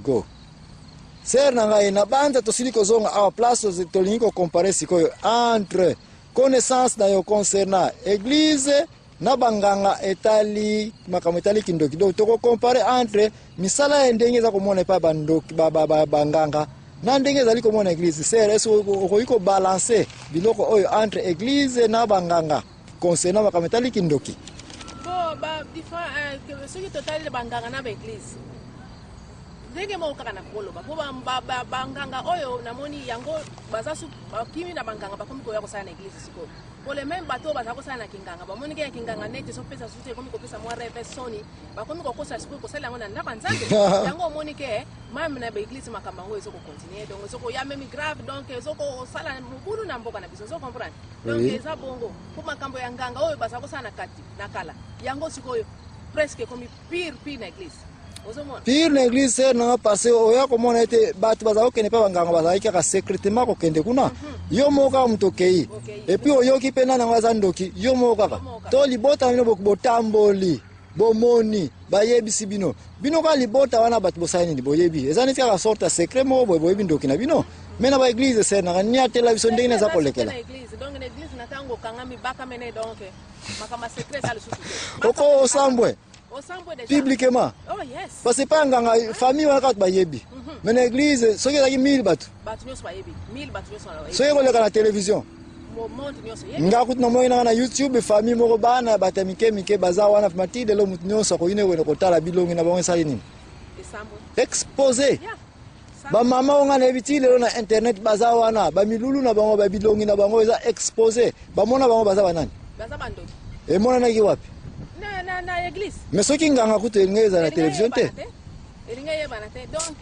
go. Ser nanga na banda to siliko zonga a place to linko comparer sikoyo entre connaissance na yo concernant église na banganga etali makamo etali kindoki do to comparer entre misala ndenge za komona pa bandoki banganga na ndenge zali komona église. Ser eso ko balancer biloko oyo entre église na banganga concernant makamo etali kindoki. Ba different ce qui total de banganga na église. Ndenge mo kana kolo ba banganga oyo namoni yango bazasu kimi na banganga bakomi ko yako sana église siko. Pole même bato bazako sana kinganga ba moni ke kinganga nete so pesa sute komi ko pesa mo reve soni bakomi ko kosa siko ko sala ngona ndaba nzambe yango moni ke même na église makamba ngo ezoko continuer donc ezoko ya même grave donc ezoko sala mukuru na mboka na biso so comprendre donc eza bongo ko makambo ya nganga oyo bazako sana kati na kala yango siko presque comme pire na église. Pire l'église c'est non parce que oya komona ete batu bazao kene pa banganga bazali kaka secrètement ko kende kuna yo moka mutokei et puis oyo ki pena na waza ndoki yo moka to libota bino botamboli bomoni bayebisi bino ka libota wana batu bosaini ndi boyebi ezani kaka sorta secret mo boyebi ndoki na bino mena ba église c'est na nya tela biso ndenge na za kolekela donc l'église na tango kangami baka mene donc makama secret za lususu oko osambwe publiquement. Oh yes. Parce que pas nganga famille wana kat bayebi. Mais l'église soki ezaki 1000 batu. Batu nyonso bayebi. 1000 batu nyonso bayebi. Soki koleka na télévision. Monde nyonso yebi. Ngakuti na moyo na YouTube famille moko bana batamike baza wana matide lo mutu nyonso ko ine wena kotala bilongi na bango sali nini. Exposé. Ba mama onga na bitile lo na internet baza wana ba milulu na bango ba bilongi na bango eza exposé. Ba mona bango baza banani. Baza bando. E mona na ki wapi? Na église. Mais ce qui nganga kuto ngeza na télévision te. Elingaye banate donc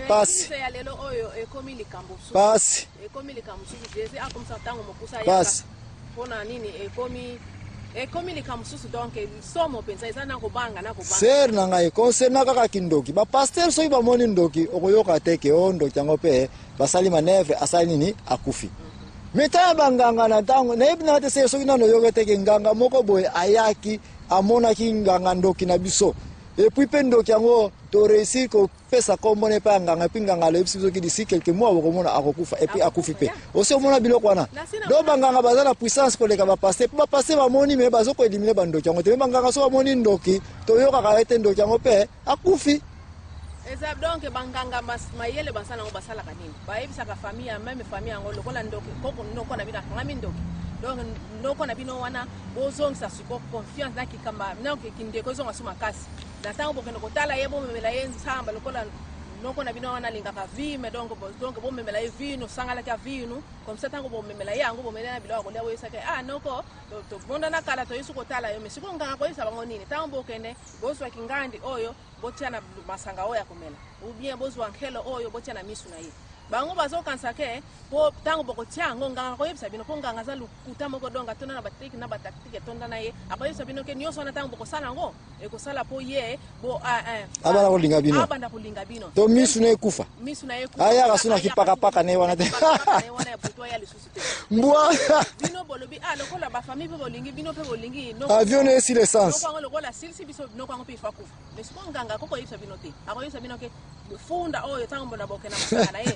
Pasi. ya lelo oyo ekomi likambo su. Pasi. Ekomi likambo su Jésus a comme ça tango mokusa ya. Pasi. Pona nini ekomi likambo su donc somo pensa ezana ko banga na ko banga. Ser na ngai concernant kaka kindoki. Ba pasteur soki ba moni ndoki okoyoka teke ondo tango pe basali manevre asali nini akufi. Meta banganga na tango na ibna te se soki na no yoga teke nganga moko boy ayaki amona ki nganga ndoki na biso et puis pendoki yango to réussir ko pesa ko mona pa nganga pinganga le biso ki d'ici quelques mois ko mona akokufa et puis akufi pe aussi mona biloko wana do banganga bazana puissance ko leka ba passer ba moni me bazoko éliminer bandoki yango te banganga so ba moni ndoki to yoka ka ete ndoki yango pe akufi. Ezab donc banganga mayele basana ngo basala kanini ba yebisa ka famille même famille yango lokola ndoki koko noko na bina ngami ndoki donc noko na bino wana bozongisa siko confiance na kikamba na kindeko zonga suma kasi na tango bokeno kotala yebo memela yensamba lokola noko na bino wana lingaka vime donc bo memela vino sangala ka vino comme ça tango bo memela yango bo memela bilo ko lewo yesaka noko to bonda na kala to yesu kotala yo mesiko nganga ko yesa bango nini tango bokene bozwa kingandi oyo botiana masanga oya komela ou bien bozwa nkelo oyo botiana misu na ye bango bazo kansake po tango boko tiango nganga ko yebisa bino ko nganga za lukuta moko donga tona na batiki na bataktike tonda na ye akoyebisa bino ke nyoso na tango boko sala ngo e ko sala po ye bo abana ko linga bino abanda ko linga bino to misu na ekufa aya kasuna kipaka paka ne wana te ne wana ya buto ya lisusu te mbwa bino bolobi lokola ba famille pe bolingi bino pe bolingi no avion et si l'essence no lokola silsi biso no kwango pe fakufa mais ko nganga ko yebisa bino te akoyebisa bino ke funda oyo tango bona bokena masaka na ye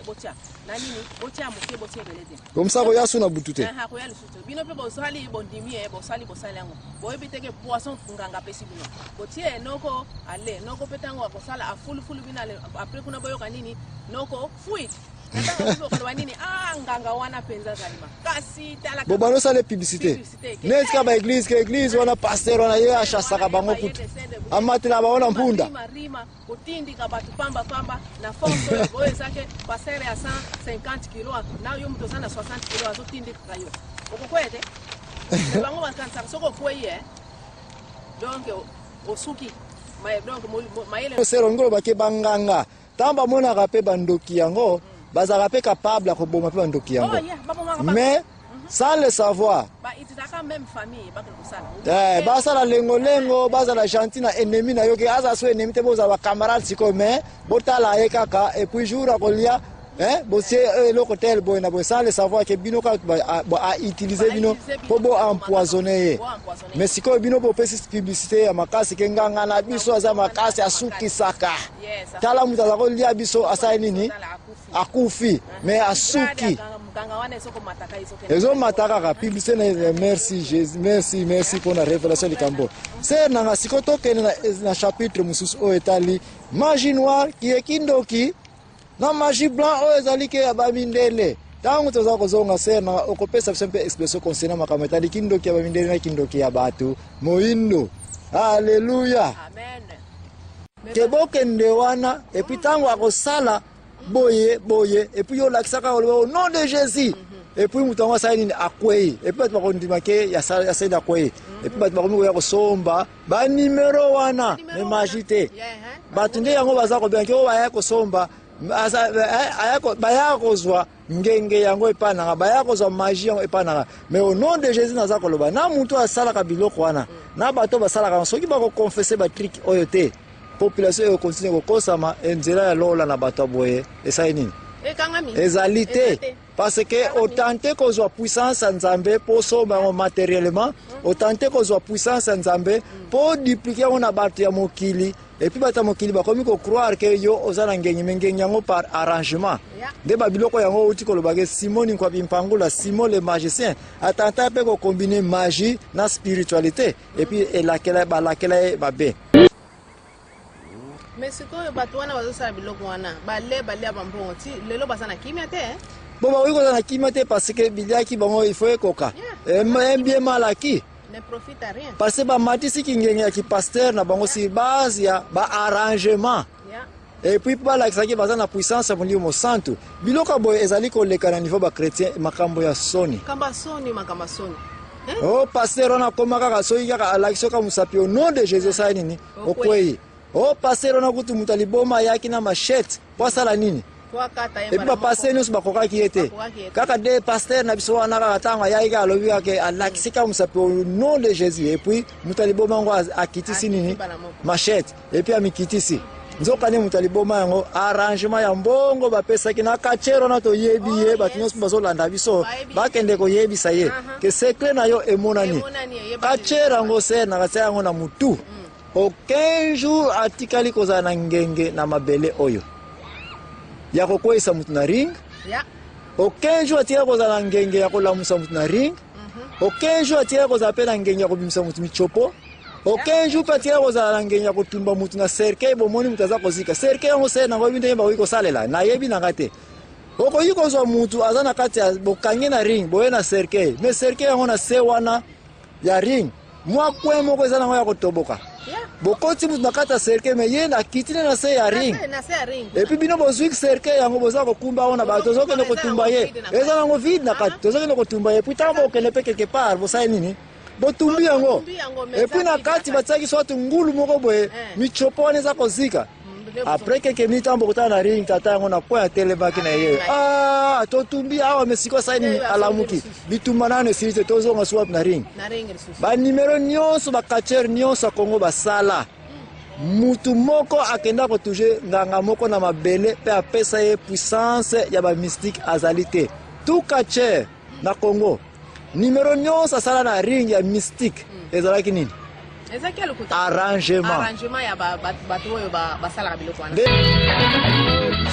na nini botia moke botia belede comme ça ko yasu na butute ha ko ya lisusu bino pe bosali bondimi bosali yango boyebite ke poisson nganga pesi bino botie noko ale noko petango akosala afulu bina après kuna boyoka nini noko fuit nataka kwa nini nganga wana penza zalima kasi tala bo bano sale publicité neska ba église wana pasteur wana ye achasaka bango kutu amatela baona mpunda rima kutindi ka batu pamba na fonso boye zake passer ya 150 kg na yo mtu sana 60 kg azotindi kayo okokwete bango bakansa soko kweye donc osuki donc mayele sero ngolo bake banganga tamba mona rape bandoki yango bazaka pe capable ko boma pe bandoki yango mais sans le savoir ba itaka même famille ba kusala basala lengo bazala gentil na ennemi na yoke aza so ennemi te boza ba camarade siko mais botala ye kaka et puis jour akolia le hôtel boy na boy sans le savoir que bino ka a utiliser bino pour empoisonner. Mais si ko bino pour faire publicité ya makasi ke nganga na biso aza makasi asuki saka. Tala mutala ko lia biso asa nini? Akufi mais asuki. Ezo mataka ka publicité merci Jésus merci pour la révélation du Cambo. C'est na sikoto ke na chapitre mususu o etali magie noire qui est kindoki na magie blanc o ezali ke abamindele. Tangu toza kozonga sena okopesa sempe expression concernant makameta kindoki abamindele na kindoki ya batu moindo. Alléluia. Amen. Keboke ndewana et puis tangu akosala boye et puis yo lakisaka au nom de Jésus. Et puis mutango sa nini akwei et puis ba kondima ke ya saida akwei et puis ba komi ya kosomba ba numero wana me magite batunde yango baza ko bien ke o baya kosomba ayako baya kozwa ngenge yango epana baya kozwa magie yango epana mais au nom de Jésus naza koloba na mutu asala ka biloko wana na bato basala ka soki ba ko confesser ba trick oyo te population yo continue ko kosama enzela ya lola na bato boye esa nini Ezali te. Parce que autant que soit puissance en Zambé pour sauver matériellement, autant que soit puissance en Zambé pour dupliquer on a battu à Mokili et puis battu à Mokili ba comme croire que yo ozana ngenge yango par arrangement. De babiloko yango uti ko lobage Simon kwa bimpangula Simon le magicien atanta pe ko combiner magie na spiritualité et puis elakela babe. Mais ce que batouana va se biloko wana balé bambongo ti lelo basana kimia te bon ba wiko na kimia te parce que biliaki bango il faut ekoka bien malaki ne profite à rien parce que ba matisi kingenge ya ki pasteur na bango si base ya ba arrangement et puis pas la qui basana puissance pour limo santo biloko boy ezali ko leka na niveau ba chrétien makambo ya soni makamba soni oh pasteur on a komaka ka soyi ka alakiso ka musapi au nom de Jésus sa nini okwei. Oh, pasteur na kutu mutaliboma yaki na machette. Kwa sala nini? Et puis pasteur nous bakoka ki était. Kaka de pasteur na biso wana ka tanga yaki ka lobi ka alakisika musape au nom de Jésus et puis mutaliboma ngo akitisi nini? Machette. Et puis amikitisi. Nzoka ne mutaliboma ngo arrangement ya mbongo bapesa ki na kachero na to yebi batinyo bazo landa biso bakende ko yebi saye. Que secret na yo emonani. Kachera ngo se na katsa ngo na mutu. Aucun jour atikali koza na ngenge na mabele oyo ya kokwesa mutu na ring aucun jour atikali koza na ngenge ya kolamusa mutu na ring aucun jour atikali koza pe na ngenge ya kobimisa mutu michopo aucun jour atikali koza na ngenge ya kotumba mutu na cercueil bomoni mutu aza kozika cercueil yango se nango binde ba ko salela na yebi na ngate okoyi kozwa mutu aza na kati ya bokange na ring boye na cercueil mais cercueil yango na se wana ya ring mwa kwe moko eza nango ya kotoboka bokoti mutu na kata cercueil mais ye na kitine na se ya ring et puis bino bozwiki cercueil yango boza kokumba ona ba tozokende kotumba ye eza nango vide na kati tozokende kotumba ye puis tango bokende pe quelque part bosala nini botumbi yango et puis na kati batiaki soki ngulu moko boye michopo wana eza kozika après quelques minutes on bokota na ring tata yango na point telebaki na ye totumbi awa mesiko sa nini alamuki bitumba nano sirite tozonga swap na ring ba numero nyonso ba catcher nyonso Kongo basala mutu moko akenda ko toucher nganga moko na mabele pe apesa ye puissance ya ba mystique azalité tout catcher na Kongo numero nyonso sala na ring ya mystique ezalaki nini arrangement ya bato oyo basala biloko wana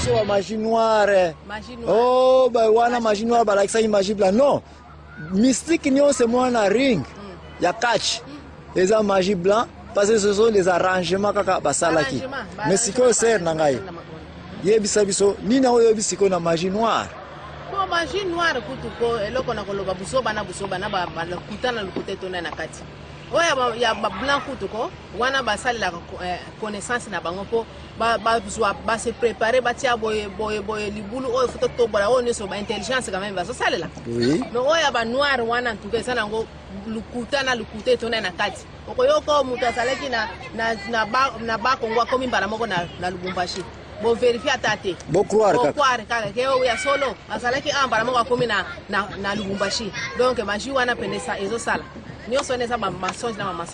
so magie noire oh ba wana magie noire balakisa magie blanc non mystique nyonso mwana ring ya catch eza magie blanc parce que ce sont des arrangements kaka basalaki mais siko ser na ngai yebisa biso nina oyo bisiko na magie noire po magie noire kutu ko eloko na koloba busoba na kutana lukute tona na kati oya ya blanc kutu ko wana basali la connaissance na bango po ba se préparer batia boye libulu oyo foto to bola oyo so ba intelligence quand même ba so salela oui no oya ba noir wana ntuke sana ngo lukute tona na kati okoyoko mutu asaleki na ba kongwa komi mbala moko na Lubumbashi bo vérifier atate bo croire kaka ke o ya solo asaleki mbala moko komi na Lubumbashi donc magie wana pendesa ezo sala.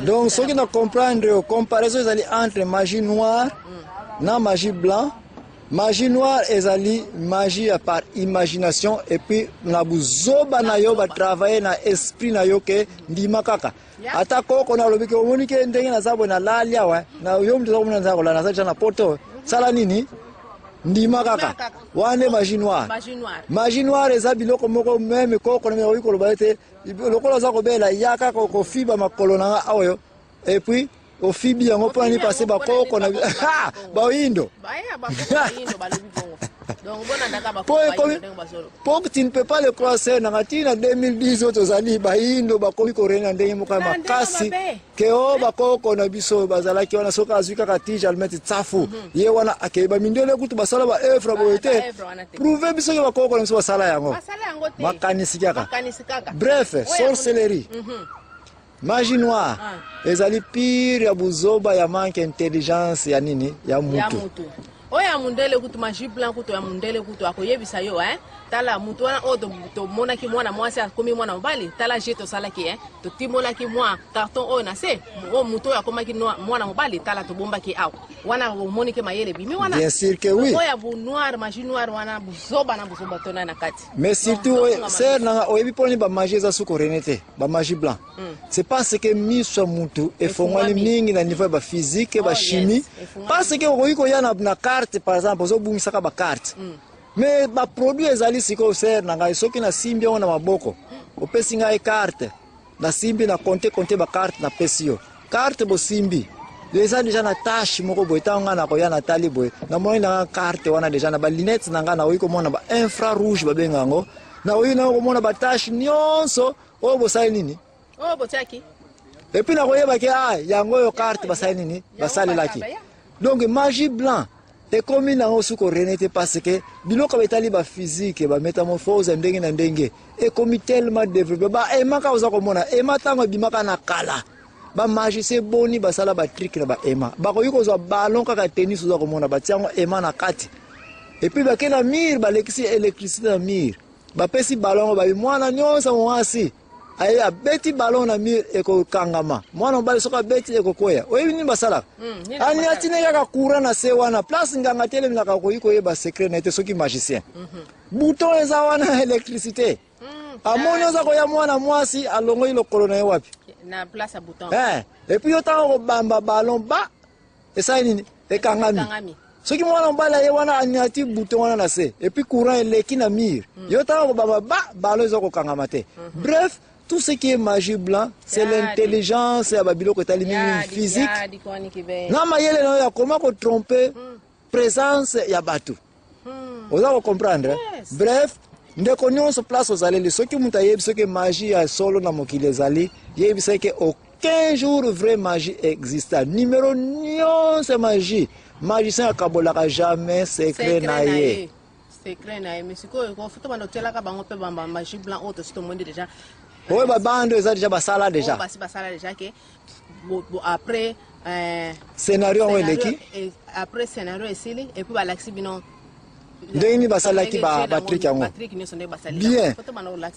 Donc, ce qui nous comprendre, comparaison entre magie noire, na magie blanc, Magie noire ezali magie par imagination et puis na buzoba na yo ba travailler na esprit na yo ke ndima kaka. Ata koko na lobike omoni ke ndenge na zabo na lalia wa na yo mtu zakomona nzako la na sacha na poto sala nini ndima kaka wane magie noire. Magie noire eza biloko moko meme koko na yo ko lobaete lokola za ko bela yaka ko fiba makolo na ayo et puis au fibi yango po ni passer ba koko na ba windo donc bona ndaka ba po tu ne peux pas le croiser na ngatina 2010 autres zali ba indo ba komi korena ndenge moka makasi ke o ba koko na biso bazala ki wana soka azuka katija almeti tsafu ye wana akeba mindele kutu basala ba efra boete prouver biso ke ba koko na biso basala yango makanisi kaka bref sorcellerie. Magie noire ezali pire ya buzoba ya manque intelligence ya nini ya mutu. Oya mundele kutu magie blanc kutu ya mundele kutu akoyebisa yo tala mutu wana o to mona ki mwana mwasi akomi mwana mobali tala jeto sala ki to timola ki mwa carton o na se o mutu ya koma ki mwana mobali tala to bomba ki aw wana moni ke mayele bimi wana bien sûr que oui. Oya bu noir magie noire wana buzoba tona na kati mais surtout ser na oyebi poni ba magie za suko renete ba magie blanc c'est parce que miso mutu efongwali mingi na niveau ba physique ba chimie parce que oyiko yana na carte par exemple zo bungisaka ba carte mais ba produit ezali siko ser na ngai soki na simbi ona maboko opesi ngai carte na simbi na compter ba carte na pesio carte bo simbi déjà na tâche moko boitanga na ko yana tali boy na moi na carte wana déjà na ba lunettes na nga na oyiko mona ba infrarouge ba bengango na oyi na ko mona ba tâche nyonso o bo sai nini o bo tsaki et puis na ko yeba ke yango yo carte ba sai nini ba sale laki donc magie blanc et comme il a aussi renete parce que biloko betali ba physique ba métamorphose ndenge na ndenge et comme tellement développé ba emaka oza komona tango bimaka na kala ba magicien boni ba sala ba trick na ba ema ba ko yuko zo ballon kaka tennis oza komona ba tiango ema na kati et puis ba kena mire ba lekisi électricité na mire ba pesi ballon ba mwana nyonsa mwasi aya beti ballon na mire eko kangama mwana mbali soka beti eko koya oyebi nini basala ani atine kaka courant na se wana place nganga tele milaka ko yiko yeba secret na ete soki magicien bouton eza wana électricité amoni oza ko ya mwana mwasi alongo ilo kolona ye wapi na place à bouton et puis otanga ko bamba ballon ba esa nini ekangami soki mwana mbala ye wana anyati bouton wana na se et puis courant eleki na mire yotanga ko bamba ba ballon ezo ko kangama te bref. Tout ce qui est magie blanc, c'est l'intelligence et babilo que talimi physique. Na mayele na ya comment ko tromper présence ya batu. Oza ko comprendre. Bref, ndeko nyonso place ozaleli soki muta yebi soki magie ya solo na mokili ezali, yebi soki aucun jour vraie magie existe. Numéro nyonso magie. Magicien akabolaka jamais secret na ye. Secret na ye, mais siko ko futo bando telaka bango pe bamba magie blanc auto sto monde déjà. Oui, bah bande eza déjà basala déjà. Basala déjà que après scénario on eleki après scénario esili et puis balaxi bino ndeni basala ki ba trick yango bien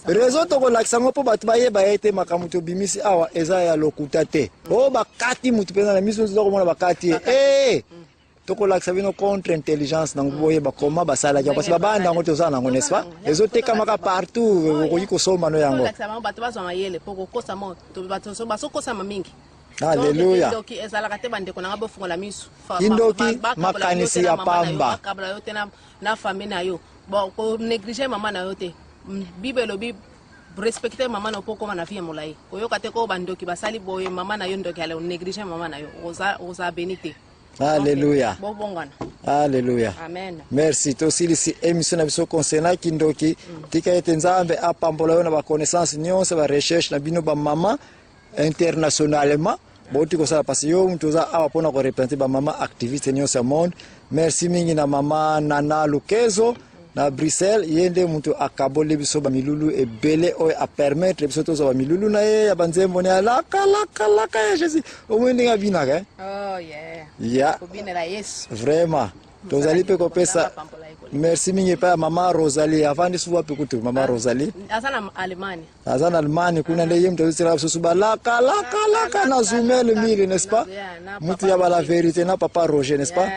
réseau to ko laxa ngo po batu baye ba ete makamuto bimisi awa eza ya lokuta te o bakati mutu pena na miso zo ko mona bakati toko laxa bino contre intelligence na ngoye ba koma basala ki parce que banda ngo toza na ngo n'est-ce pas les autres kamaka partout ko yiko soma no yango laxa ba batu bazo mayele poko kosa mo to batu so baso kosa mamingi. Alléluia. Indoki ezala kate bande kona ngabo fungola misu indoki makanisi ya pamba kabla yote na famille na yo bon ko négliger maman na yote bibelo bi respecter maman na poko na vie molai ko yo kate ko bandoki basali boye maman na yo ndoki ale négliger maman na yo oza bénité. Alléluia. Alléluia. Amen. Merci. Tosili si émission na biso concernant kindoki tika ete nzambe apambola yo na ba connaissance nyonso ba recherche na bino ba maman internationalement boti ko sala parce yo mtoza awa pona ko représenter ba maman activiste nyonso monde. Merci mingi na mama Nana Lukezo na Bruxelles yende mtu akabole biso ba milulu ebele o a permettre biso tozo ba milulu na ye ya banzembo ne alaka ya Jésus o mwende ngabina ka oh yeah yeah kubinela Yesu vraiment tozali pe ko pesa merci mingi pa mama Rosalie avandi suwa pe kutu mama Rosalie azana Allemagne kuna ndeye mtu zisira biso balaka na zumele mille n'est-ce pas mutu ya ba la vérité na papa Roger n'est-ce pas